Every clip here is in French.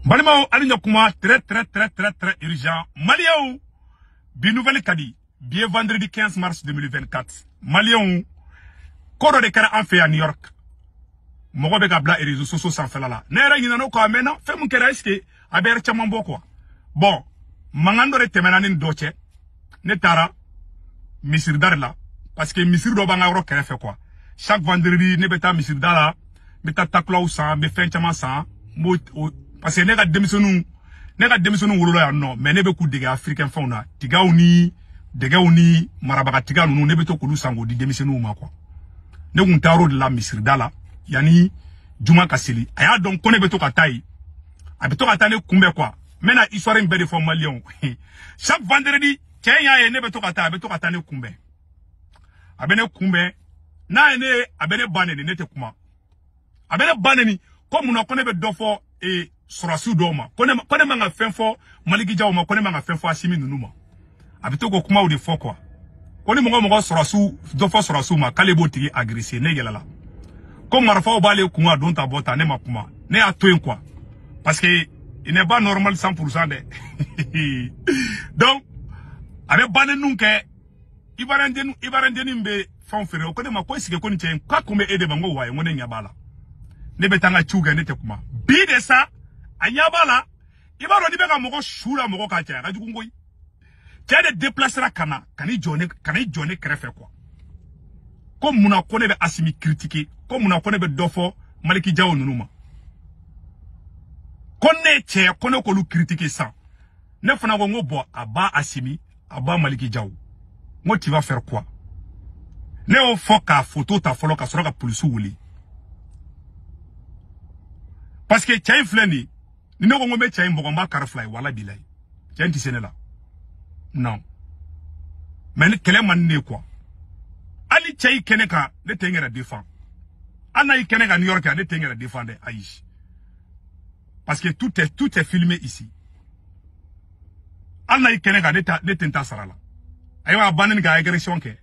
Balmao Alignokuma, très urgent. Maliaou, bi nouvelle kadi, bien vendredi 15 mars 2024. Maliaou, Koro de Kara en fait à New York. Mogobe Gabla et réseaux sociaux sans faire là. Nera yinano ko amena, fait mon kera eske, aber chamambo quoi. Bon, mangando de temenanin doche, netara, misir darla, parce que misir do banga ro kere fait quoi. Chaque vendredi, ne beta misir dara, beta takla ou sans, be fin chama sans, parce que nega demisonu wolo ya no, mais ne be ku dega africain fauna, tiga uni, marabaka tiga nu ne be to kulu sango di demisonu ma quoi. Ne untaro de la misir dala, yani Juma Kasili. Aya donc kone beto katai. Abeto katane kumbe quoi. Mena histoire mbede for Malion. Chaque vendredi, Kenya ne beto kata, abeto katane kumbe. Abene kumbe, na ene abene baneni nete kuma. Abene baneni, comme on kone be dofo e sorasu doma. Kone manga fenfo, maliki jauma, kone manga fenfo asimi nunuma. Abeto ko kuma ou de fo quoi. Kone mongo sorasu, dofo sorasu ma, kalebo tigi agressé, ne gelala. Comme Marfa Obale Kunga dont à bota ne makuma ne a tout quoi parce que il n'est pas normal 100% de donc avec banen nunke ibarandeni mbe fon fere ko ne mako sike ko ni chen kwa kumbe ede bango waye ngone nyabala ne betanga chuga ne te kuma bi de ça anyabala ibaro ni bega moko shura moko ka cha ka jukungoi de déplacer kana kani jone krefe quoi. Comme muna kone be asimi critiquer, comme muna kone be dofo maliki jawo nunuma. Kone che kone ko lu critiquer ça. Ne fana ngo bo aba asimi, aba maliki jawo. Ngo tu vas faire quoi? Ne o foka photo ta folo ka soroka police wuli. Parce que chai fleni, ni no ngo me chai mbogomba carfly wala bilay. Chai ntisenela. Non. Mais quel man ne quoi? Ali Tchaï Keneka, ne tengera défend. Anaï Keneka New York, ne tengera défendre Aïch. Parce que tout est filmé ici. Anaï Keneka, ne tenta sarala. Aïwa, banen ga agression ke.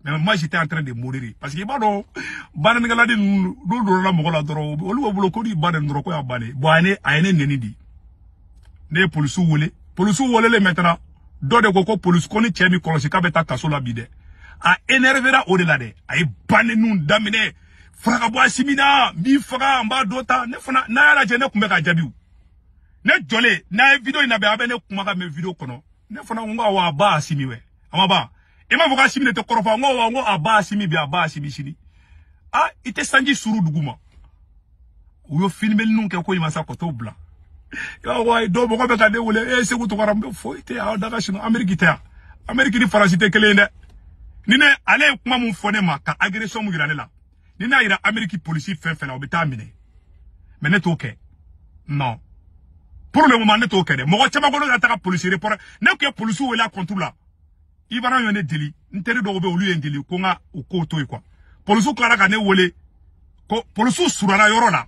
Mais moi, j'étais en train de mourir. Parce que, banen ga la di, nous, la mogola doro, olu obloko di banen doro ko ya bane. Boane, aïne nenidi. Ne polisu wole le maintenant. Do de koko polisu koni tchemi kolosi kabeta kasola bide. A énervera au-delà de ay bané nous damine fraka bo asimina mi fraka mba dota ne fana na la jene kumbe ka jabiu ne jole na video ina be abene kuma ka me video kono ne fana ngo wa ba asimi we amaba e ma voka asimi ne te korofa ngo aba asimi bi aba asimi shini ah ite sanji suru duguma uyo filmel nun ke ko imasa ko to bla ya wa do bo ko be ka de wole e se ko to karam fo ite a daga shino amerique ni farasite kelende Nine ale kuma mun fone ma ka agression mu yira ne la. Nina ira Amerique police fait la obeta mine. Mais ne toke. Non. Pour le moment ne toke de. Mo chama ko na ta police report. Ne ko police wo la contrôle la. Ibara yone deli. Ntere do be olu endeli ko nga ko to quoi. Police ko ara ka ne wole. Ko police surara yoro la.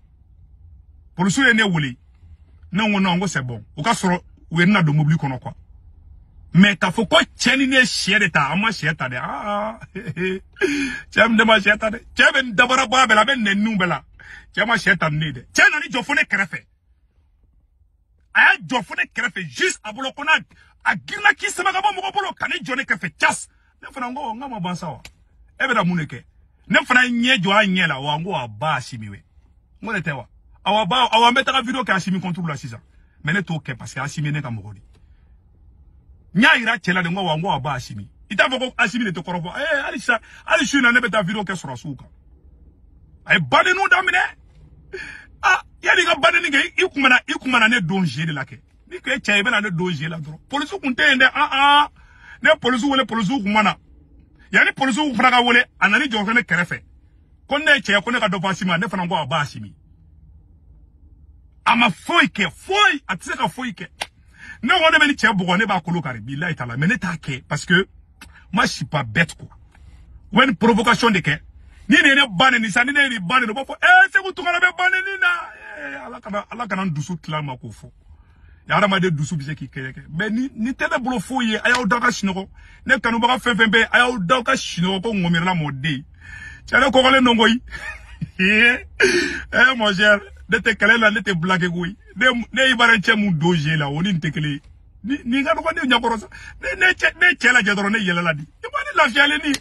Police ye ne wole. Non ngo c'est bon. O ka soro we na do mobile kono quoi. Mais t'as faut quoi tcheni ne chier ta ama chier ta de de ma chier ta de ben dabara ba bela ben nenu bela ma chier ta ne de tchena ni jofone krefe aya jofone krefe juste abolo kona agirna ki sama ga mo bolo kani jone krefe chas ne fana ngo ngama bansa wa ebe da muneke ne fana nye jo anyela wa ngo aba asimiwe ngo le tewa awa mbeta ka video ka asimi contrôle la sisa mais ne to ke parce que asimi ne ka mogodi nya ira chela de ngo aba asimi ita voko asimi ne to korofo alisa alisu na nebeta video ke soro suka ay bade no damine yali ga bade ni ge ikumana ne donje de lake ni ke chebe na ne donje la dro police kunte ende ne police wole police kumana yani police kufraga wole anani jonso ne kerefe konne che konne ka do fasima ne fana ngo aba asimi ama foike atseka foike. Non, on est venu tiens ne ba kolo kari billahi taala mais ne ta ke parce que moi je suis pas bête quoi. When provocation de ke ni ne bane ni sani ne bane no bafo c'est vous tout kana be bane ni na ala kana dusu tla ma ko fo ya rama de dusu bise ki ke mais ni tele blo fo ye ayaw daga shinoko ne kanu ba fefembe ayaw daga shinoko ko ngomira la mode tiens ko le nongoyi mon cher de te kele la, de te blague oui. Ne ibare chemu doje la, oni te kele. Ni ga ko ne nyakoro sa. Ne chela jadoro ne yela la di. Ibane la fiale ni.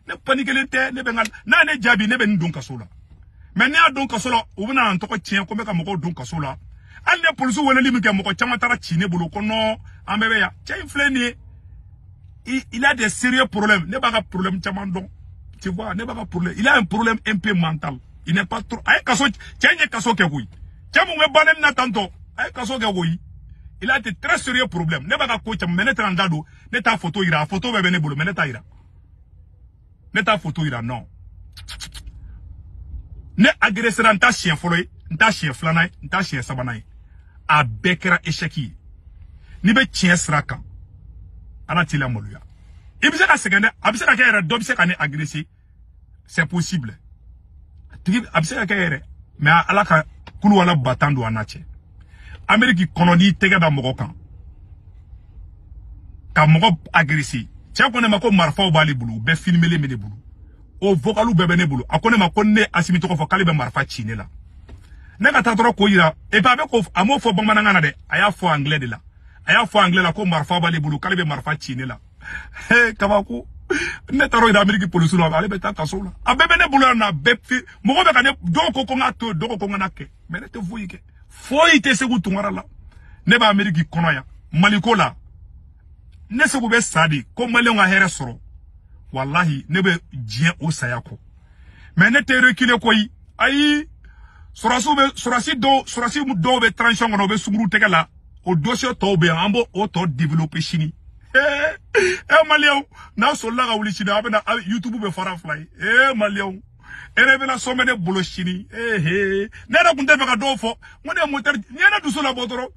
Ne panikele te, ne bengal. Na ne jabi ne ben dun kasola. Mais ne a dun kasola, ou bena antoko tien ko meka moko dun kasola. Al ne polisu wele limi ke moko chama tara chine bolo kono ambebe ya. Tien fleni. Il a des sérieux problèmes. Ne pas de problème chamandon. Tu vois, ne pas de problème. Il a un problème un peu mental. Il n'est pas trop. Aïe kaso, tiens kaso ke oui. Tiens mon balen na tanto. Aïe kaso ke oui. Il a des très sérieux problèmes. Ne pas de coach menete andado. Ne ta photo ira. Photo bebe ne bolo meneta ira. Ne ta photo ira non. Ne agresser nta chien folloy, nta chien flanay, nta chien sabanay. A bekera écheki. Ni be chien sraka. Ala tila moluya. Ibise ka segende, abise ka kere dobise ka ne agressé. C'est possible. Abise ka kere, mais ala ka kulu wala batando anache. Ameriki kononi tege da mogo kan. Ka mogo agressé. Tia kone mako marfa o bali bulu, be filmele mene bulu. O vocalu bebe ne bulu. Akone mako ne asimi toko fo kalibe marfa chine la. Nega tatoro ko yira, e pa be ko amo fo bambana ngana de, aya fo anglais de la. Aya fo anglais la ko marfa bali bulu, kalibe marfa chine la. He kabako. Ne taro ida Ameriki polisu la, ale beta kaso la. A bebe ne bulu na befi, mogo be kane doko ko nga to, doko ko nga na ke. Mais ne te voyi ke. Foyi te segu tungara la. Ne ba Ameriki kono ya. Maliko la. Ne segu be sadi, ko mali nga here soro. Wallahi, ne be djien o sayako. Mais ne te recule koi. Ayi, sorasi mu do be transition ngono be sunguru teke la. O dossier to be ambo o to développer chini. Malion, na so la ga wuli chini abena YouTube be fara fly. Malion. Ere be na so mene bolo chini. Ne na kunte be ka do fo. Ngone moteur, ne na duso la botoro.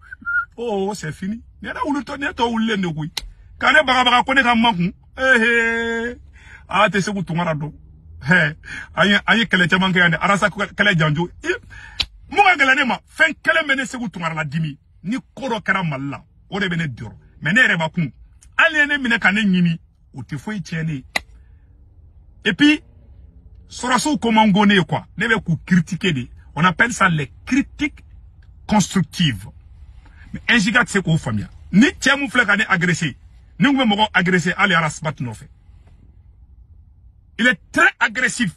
Oh, c'est fini. Ne na wulu to ne to wule ne kui. Kane baga kone ka maku. Ah, te se kutungara do. Aye kele chaman kayane. Arasa kele janjo. Munga kele nema. Fen kele mene se kutungara la dimi. Ni koro kera malla. Ode bene diro. Mene reba kun. Aliene mine kane nyimi. Ou te foi tiene. Et puis, soraso komangone quoi. Nebe ku critiquer de. On appelle ça les critiques constructives. Mais un giga tse ko famia. Ni tiemu flekane agressé. Ni ngwe mogo agressé ali arasbat no fait. Il est très agressif.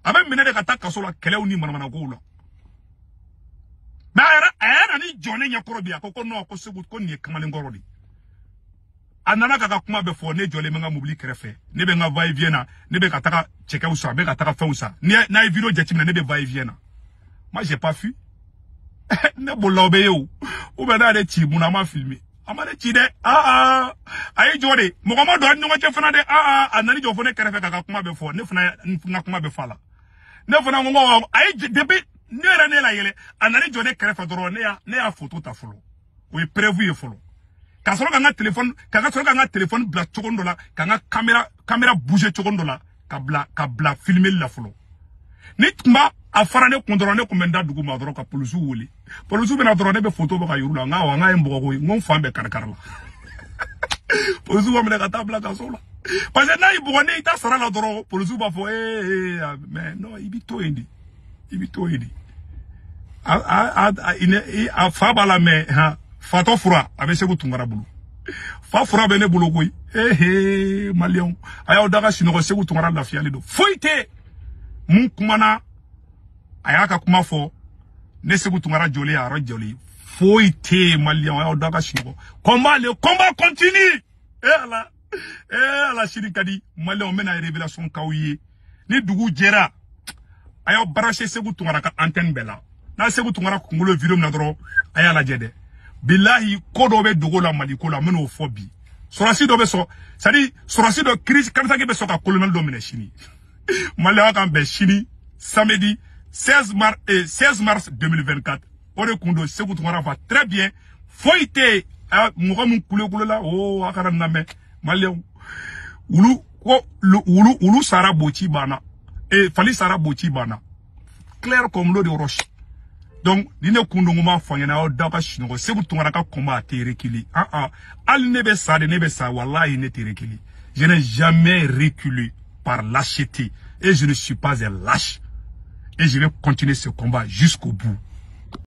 Avec mine de kata kasola kele uni manamana goula. Mais era ni jone nyakoro bia koko no ko segut ko ni kamale ngorodi. Anana kaka kuma be fo ne jole menga mobili krefe. Ne be nga vai viena, ne be kataka cheka usa, be kataka fa usa. Ni na video jetimna ne be vai viena. Moi j'ai pas fui. Ne bolla be yo. Ou be na de ti muna ma filmer. Amane ti de ayi jode mogomo do anyo che fana de anani jo fone krefe kaka kuma be fo ne fana kuma be fala. Ne fana ngo ayi debe ne la yele anani jode krefe doro ne ya photo ta folo. Oui prévu e folo. Ka soro ka nga téléphone bla chokondo la ka nga caméra bouger chokondo la ka bla filmer la folo. Ni tuma afara ne kondoro ko menda dugu ma doro ka polisu wole. Polisu be na doro ne be photo ba ka yurula nga embo ko ngon fambe karkar la. Polisu wa me ka tabla ka sola. Parce que na ibo ne ita sara la doro polisu ba fo mais non ibito indi. A fa bala me ha fato fura abe se kutungara bulu. Fa fura be ne bulu koy. Malion. Aya daga sino se kutungara la fiali do. Foite mun kumana ayaka kuma fo ne se kutungara joli ara joli. Foite Malion aya daga sino. Combat continue. La shirikadi Malion mena révélation kawiye. Ni dugu jera aya barashe se kutungara ka antenne bela. Na se kutungara kungulo video na dro aya la jede. Billahi kodo be dogo la maliko la meno fobi. Sorasi do be so, sadi sorasi do crise kamsa ke be so ka colonel do mene chini. Malaya kan be chini samedi 16 mars 2024. Ore kundo se kutungara va très bien. Foite mogo mun kule la akara name Malaya ulu sara bochi bana fali sara bochi bana. Clair comme l'eau de roche. Donc, dine kundunguma fanyana o daka shinogo sebu tungara ka combat terekili. Al nebe sa wallahi ne terekili. Je n'ai jamais reculé par lâcheté et je ne suis pas un lâche. Et je vais continuer ce combat jusqu'au bout.